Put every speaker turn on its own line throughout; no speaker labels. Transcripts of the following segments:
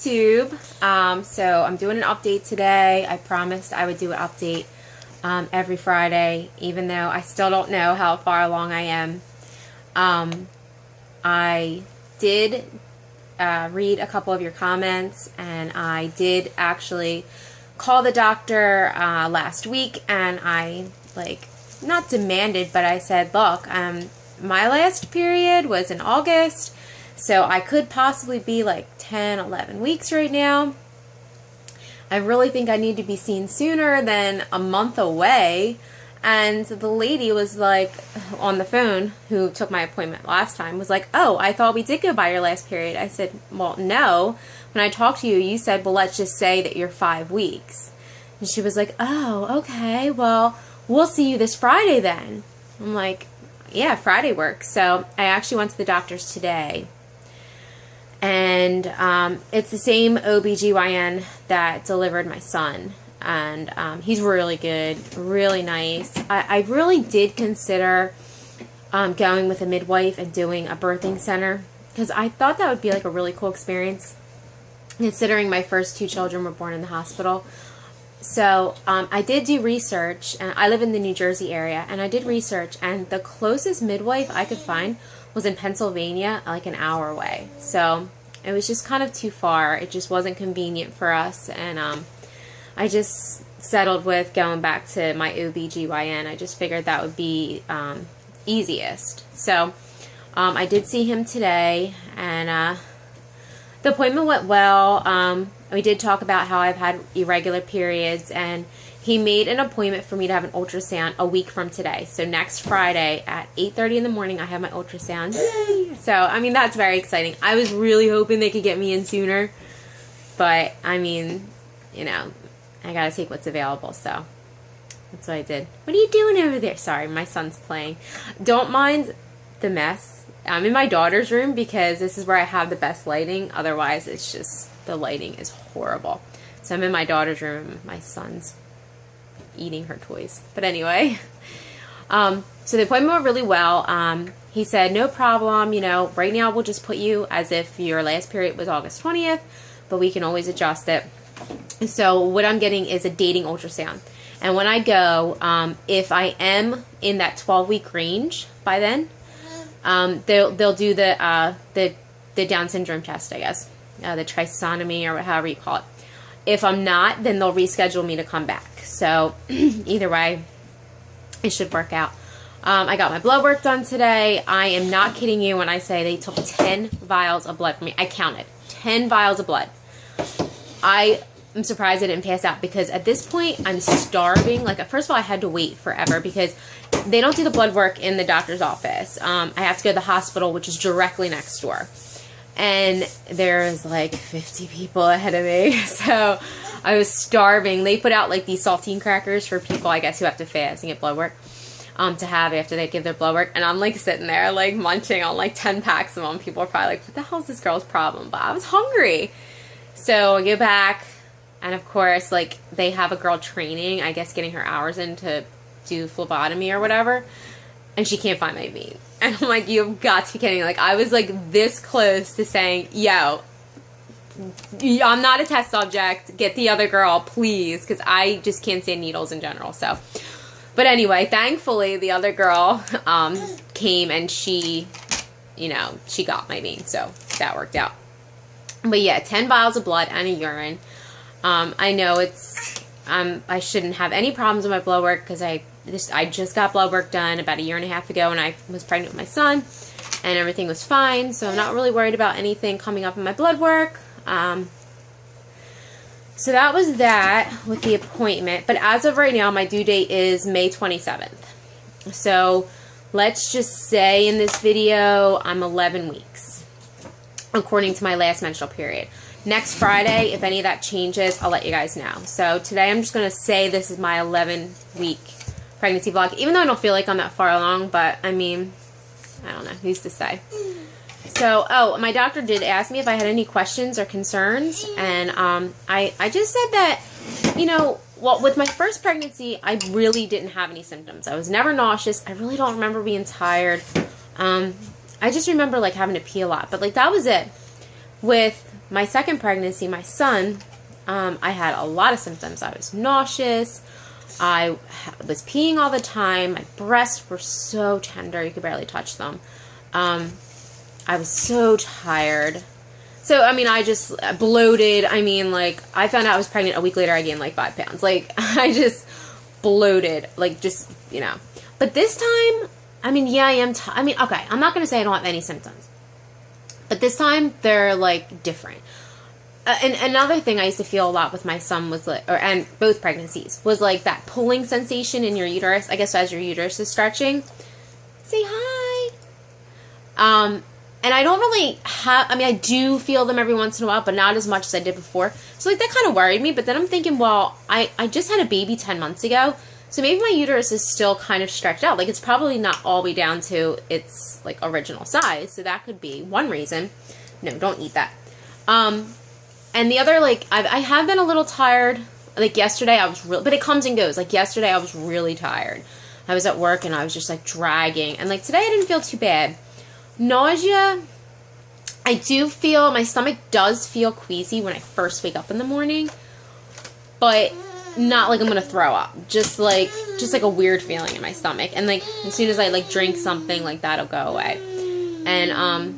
YouTube. So I'm doing an update today. I promised I would do an update every Friday, even though I still don't know how far along I am. I did read a couple of your comments, and I did actually call the doctor last week, and I not demanded, but I said, look, my last period was in August, so I could possibly be like 10, 11 weeks right now. I really think I need to be seen sooner than a month away. And the lady was like, on the phone, who took my appointment last time, was like, oh, I thought we did go by your last period. I said, well, no. When I talked to you, you said, well, let's just say that you're 5 weeks. And she was like, oh, okay, well, we'll see you this Friday then. I'm like, yeah, Friday works. So I actually went to the doctor's today. And it's the same OBGYN that delivered my son. And he's really good, really nice. I really did consider going with a midwife and doing a birthing center, because I thought that would be like a really cool experience, considering my first 2 children were born in the hospital. So I did do research, and I live in the New Jersey area, and I did research, and the closest midwife I could find was in Pennsylvania, like an hour away. So it was just kind of too far. It just wasn't convenient for us, and I just settled with going back to my OBGYN. I just figured that would be easiest. So I did see him today, and the appointment went well. We did talk about how I've had irregular periods, and he made an appointment for me to have an ultrasound a week from today. So next Friday at 8:30 in the morning, I have my ultrasound. Yay! So, I mean, that's very exciting. I was really hoping they could get me in sooner, but, I mean, you know, I gotta take what's available, so that's what I did. What are you doing over there? Sorry, my son's playing. Don't mind the mess. I'm in my daughter's room because this is where I have the best lighting. Otherwise, it's just, the lighting is horrible. So I'm in my daughter's room and my son's eating her toys. But anyway, so the appointment went really well. He said, no problem, you know, right now we'll just put you as if your last period was August 20th, but we can always adjust it. So what I'm getting is a dating ultrasound. And when I go, if I am in that 12-week range by then, they'll do the Down syndrome test, I guess, the trisomy or however you call it. If I'm not, then they'll reschedule me to come back. So either way, it should work out. I got my blood work done today. I am not kidding you when I say they took 10 vials of blood from me. I counted 10 vials of blood. I am surprised I didn't pass out, because at this point I'm starving. Like, first of all, I had to wait forever because they don't do the blood work in the doctor's office. I have to go to the hospital, which is directly next door. And there's like 50 people ahead of me. So I was starving. They put out like these saltine crackers for people, I guess, who have to fast and get blood work to have after they give their blood work. And I'm like sitting there like munching on like 10 packs of them. People are probably like, what the hell is this girl's problem? But I was hungry. So I go back, and of course, like, they have a girl training, I guess, getting her hours in to do phlebotomy or whatever, and she can't find my vein. And I'm like, you've got to be kidding me. Like, I was like this close to saying, yo, I'm not a test subject, get the other girl, please, because I just can't stand needles in general. So, but anyway, thankfully, the other girl came, and she, you know, she got my vein, so that worked out. But yeah, 10 vials of blood and a urine. I know it's, I shouldn't have any problems with my blood work, because I just got blood work done about 1.5 years ago when I was pregnant with my son, and everything was fine, so I'm not really worried about anything coming up in my blood work. So that was that with the appointment, but as of right now, my due date is May 27th. So let's just say in this video, I'm 11 weeks, according to my last menstrual period. Next Friday, if any of that changes, I'll let you guys know. So today I'm just going to say this is my 11-week pregnancy vlog, even though I don't feel like I'm that far along, but I mean, I don't know, who's to say. So, oh, my doctor did ask me if I had any questions or concerns, and I just said that, you know, well, with my first pregnancy, I really didn't have any symptoms. I was never nauseous. I really don't remember being tired. I just remember, like, having to pee a lot, but, like, that was it. With my second pregnancy, my son, I had a lot of symptoms. I was nauseous. I was peeing all the time. My breasts were so tender, you could barely touch them. I was so tired. So, I mean, I just bloated. I mean, like, I found out I was pregnant a week later, I gained like 5 pounds. Like, I just bloated, like, just, you know. But this time, I mean, yeah, I am, I mean, okay, I'm not going to say I don't have any symptoms. But this time, they're, like, different. And another thing I used to feel a lot with my son was, like, and both pregnancies, was, like, that pulling sensation in your uterus. I guess as your uterus is stretching. Say hi. And I don't really have, I mean, I do feel them every once in a while, but not as much as I did before. So, like, that kind of worried me. But then I'm thinking, well, I just had a baby 10 months ago. So maybe my uterus is still kind of stretched out. Like, it's probably not all the way down to its, like, original size. So that could be one reason. No, don't eat that. And the other, like, I have been a little tired. Like, yesterday I was but it comes and goes. Like, yesterday I was really tired. I was at work and I was just, like, dragging. And, like, today I didn't feel too bad. Nausea, I do feel, my stomach does feel queasy when I first wake up in the morning, but not like I'm going to throw up, just like a weird feeling in my stomach, and like, as soon as I like drink something, like that'll go away, and,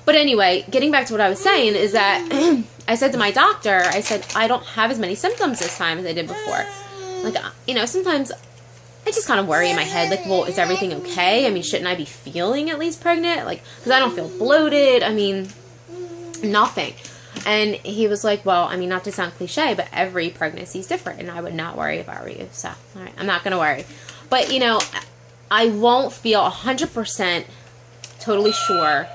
but anyway, getting back to what I was saying is that, I said to my doctor, I said, I don't have as many symptoms this time as I did before, like, you know, sometimes I just kind of worry in my head, like, well, is everything okay? I mean, shouldn't I be feeling at least pregnant? Like, because I don't feel bloated. I mean, nothing. And he was like, well, I mean, not to sound cliche, but every pregnancy is different, and I would not worry if I were you. So, all right, I'm not going to worry. But, you know, I won't feel 100% totally sure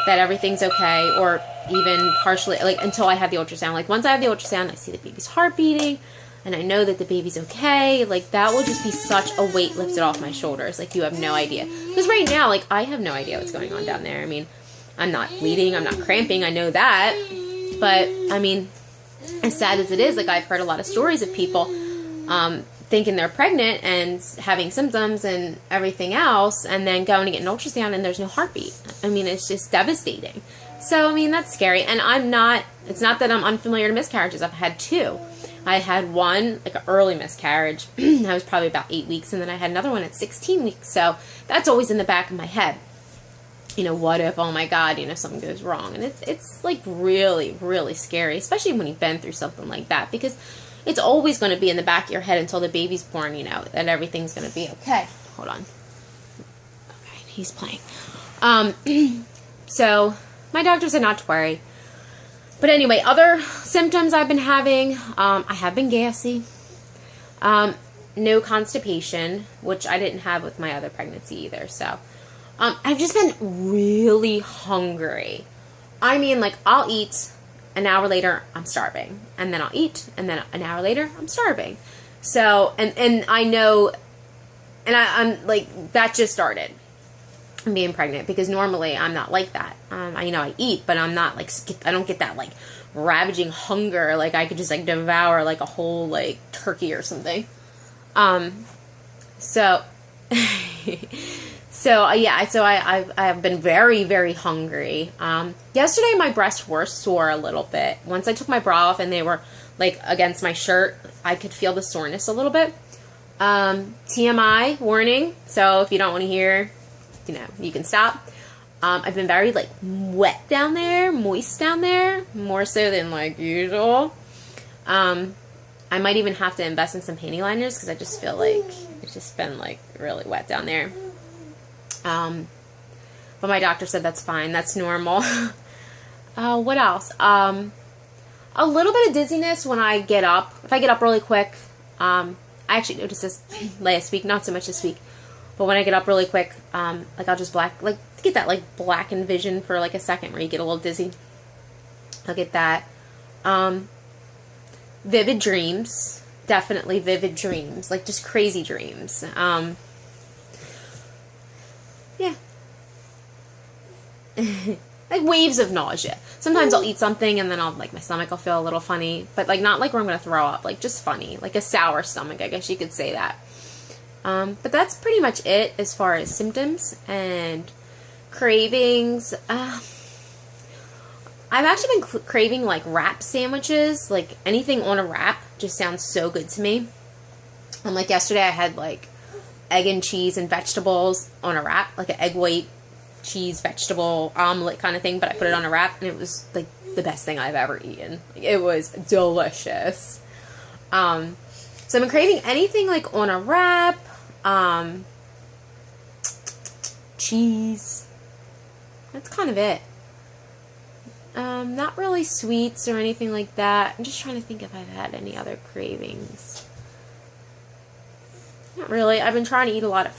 that everything's okay, or even partially, like, until I have the ultrasound. Like, once I have the ultrasound, I see the baby's heart beating, and I know that the baby's okay, like, that will just be such a weight lifted off my shoulders. Like, you have no idea. Because right now, like, I have no idea what's going on down there. I mean, I'm not bleeding, I'm not cramping, I know that. But, I mean, as sad as it is, like, I've heard a lot of stories of people thinking they're pregnant and having symptoms and everything else, and then going to get an ultrasound and there's no heartbeat. I mean, it's just devastating. So, I mean, that's scary. And it's not that I'm unfamiliar to miscarriages. I've had 2. I had one, like, an early miscarriage. I was probably about 8 weeks, and then I had another one at 16 weeks. So that's always in the back of my head. You know, what if, oh my God, you know, something goes wrong? And it's like, really, really scary, especially when you've been through something like that, because it's always going to be in the back of your head until the baby's born, you know, that everything's going to be okay. Hold on. Okay, he's playing. So my doctor said not to worry. But anyway, other symptoms I've been having, I have been gassy, no constipation, which I didn't have with my other pregnancy either, so, I've just been really hungry. I mean, like, I'll eat, an hour later, I'm starving, and then I'll eat, and then an hour later, I'm starving. So, and I know, and I'm, like, that just started. Being pregnant, because normally I'm not like that. I eat, but I'm not like, I don't get that like ravaging hunger, like I could just like devour like a whole like turkey or something. So I've been very, very hungry. Yesterday my breasts were sore a little bit. Once I took my bra off and they were like against my shirt, I could feel the soreness a little bit. TMI warning. So if you don't want to hear, you know, you can stop. I've been very, like, wet down there, moist down there, more so than, like, usual. I might even have to invest in some panty liners, because I just feel like it's just been, like, really wet down there. But my doctor said that's fine, that's normal. What else? A little bit of dizziness when I get up. If I get up really quick, I actually noticed this last week, not so much this week. But when I get up really quick, like, I'll just get that, like, blackened vision for, like, a second where you get a little dizzy. I'll get that. Vivid dreams. Definitely vivid dreams. Like, just crazy dreams. Yeah. Like, waves of nausea. Sometimes I'll eat something and then my stomach will feel a little funny. But, like, not like where I'm going to throw up. Like, just funny. Like a sour stomach, I guess you could say that. But that's pretty much it as far as symptoms and cravings. I I've actually been craving like wrap sandwiches. Like anything on a wrap just sounds so good to me. And like yesterday I had like egg and cheese and vegetables on a wrap, like an egg white cheese vegetable omelet kind of thing, but I put it on a wrap and it was like the best thing I've ever eaten. Like, it was delicious. So I've been craving anything like on a wrap, cheese. That's kind of it. Not really sweets or anything like that. I'm just trying to think if I've had any other cravings. Not really. I've been trying to eat a lot of